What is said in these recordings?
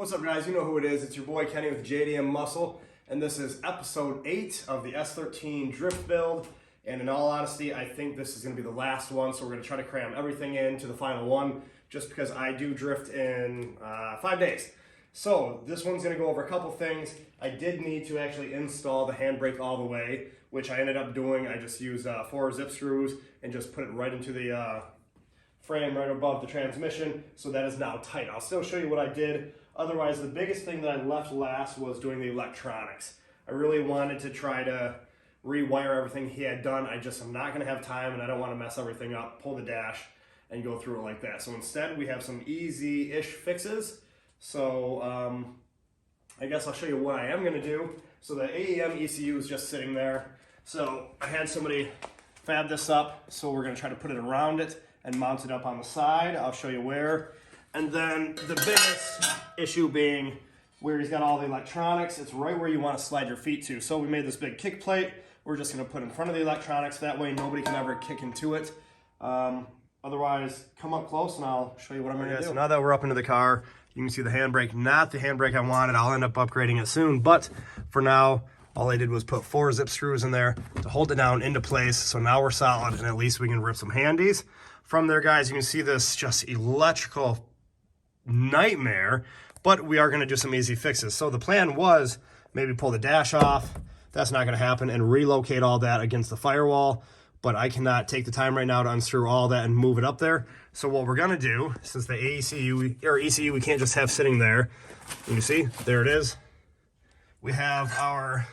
What's up, guys? You know who it is. It's your boy Kenny with JDM Muscle, and this is episode 8 of the S13 Drift Build. And in all honesty, I think this is going to be the last one, so we're going to try to cram everything into the final one, just because I do drift in 5 days. So this one's going to go over a couple things. I did need to actually install the handbrake all the way, which I ended up doing. I just used 4 zip screws and just put it right into the frame right above the transmission, so that is now tight. I'll still show you what I did. Otherwise, the biggest thing that I left last was doing the electronics. I really wanted to try to rewire everything he had done. I'm not gonna have time, and I don't wanna mess everything up, pull the dash, and go through it like that. So instead, we have some easy-ish fixes. So I guess I'll show you what I am gonna do. So the AEM ECU is just sitting there. So I had somebody fab this up, so we're gonna try to put it around it and mount it up on the side. I'll show you where. And then the biggest issue being where he's got all the electronics. It's right where you want to slide your feet to. So we made this big kick plate. We're just going to put in front of the electronics. That way nobody can ever kick into it. Otherwise, come up close and I'll show you what I'm going to do. So now that we're up into the car, you can see the handbrake. Not the handbrake I wanted. I'll end up upgrading it soon. But for now, all I did was put 4 zip screws in there to hold it down into place. So now we're solid, and at least we can rip some handies. From there, guys, you can see this just electrical nightmare, but we are going to do some easy fixes. So the plan was maybe pull the dash off. That's not going to happen, and relocate all that against the firewall, but I cannot take the time right now to unscrew all that and move it up there. So what we're going to do, since the ECU we can't just have sitting there, you see, there it is. We have our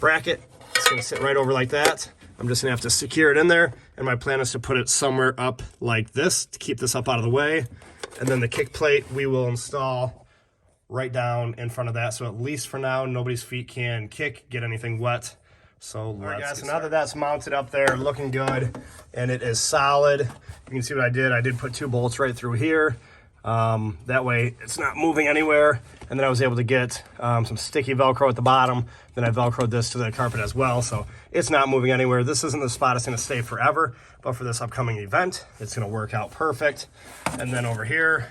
bracket. It's going to sit right over like that. I'm just going to have to secure it in there, and my plan is to put it somewhere up like this to keep this up out of the way. And then the kick plate we will install right down in front of that, so at least for now, nobody's feet can get anything wet. So let's guys, so now that that's mounted up there, looking good, and it is solid, you can see what I did. I did put 2 bolts right through here. That way it's not moving anywhere. And then I was able to get some sticky Velcro at the bottom. Then I Velcroed this to the carpet as well, so it's not moving anywhere. This isn't the spot it's going to stay forever, but for this upcoming event, it's going to work out perfect. And then over here,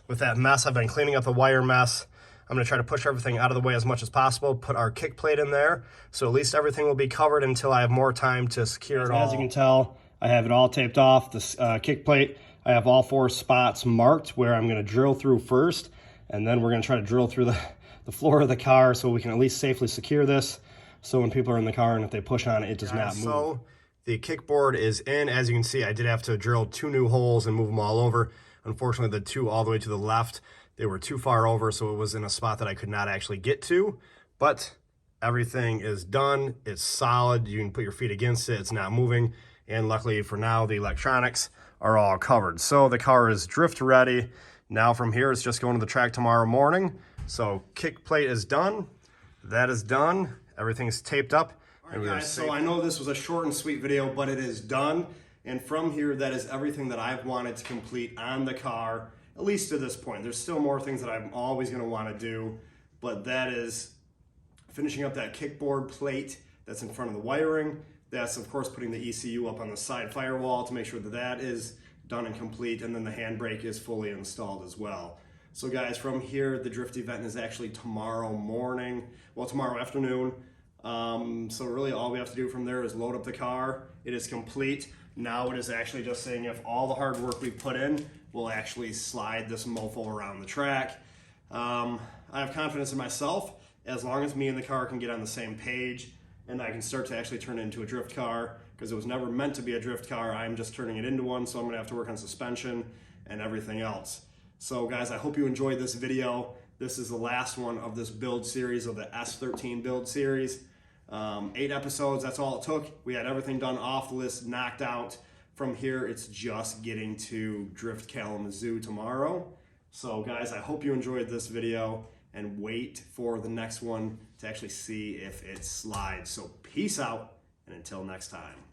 with that mess, I've been cleaning up the wire mess. I'm going to try to push everything out of the way as much as possible, put our kick plate in there, so at least everything will be covered until I have more time to secure it all. As you can tell, I have it all taped off, this kick plate. I have all 4 spots marked where I'm going to drill through first, and then we're going to try to drill through the floor of the car so we can at least safely secure this, so when people are in the car and if they push on it, it does not move. So the kickboard is in. As you can see, I did have to drill 2 new holes and move them all over. Unfortunately, the 2 all the way to the left, they were too far over, so it was in a spot that I could not actually get to, but everything is done. It's solid. You can put your feet against it. It's not moving, and luckily for now, the electronics are all covered. So the car is drift ready. Now from here, it's just going to the track tomorrow morning. So kick plate is done. That is done. Everything's taped up. All right, guys, so I know this was a short and sweet video, but it is done. And from here, that is everything that I've wanted to complete on the car, at least to this point. There's still more things that I'm always gonna wanna do, but that is finishing up that kickboard plate that's in front of the wiring. That's, of course, putting the ECU up on the side firewall to make sure that that is done and complete, and then the handbrake is fully installed as well. So guys, from here, the drift event is actually tomorrow morning, well, tomorrow afternoon. So really all we have to do from there is load up the car. It is complete. Now it is actually just saying if all the hard work we put in will actually slide this mofo around the track. I have confidence in myself. As long as me and the car can get on the same page, and I can start to actually turn it into a drift car, because it was never meant to be a drift car. I'm just turning it into one, so I'm gonna have to work on suspension and everything else. So guys, I hope you enjoyed this video. This is the last one of this build series, of the S13 build series. 8 episodes, that's all it took. We had everything done off the list, knocked out. From here, it's just getting to Drift Kalamazoo tomorrow. So guys, I hope you enjoyed this video, and wait for the next one to actually see if it slides. So peace out, and until next time.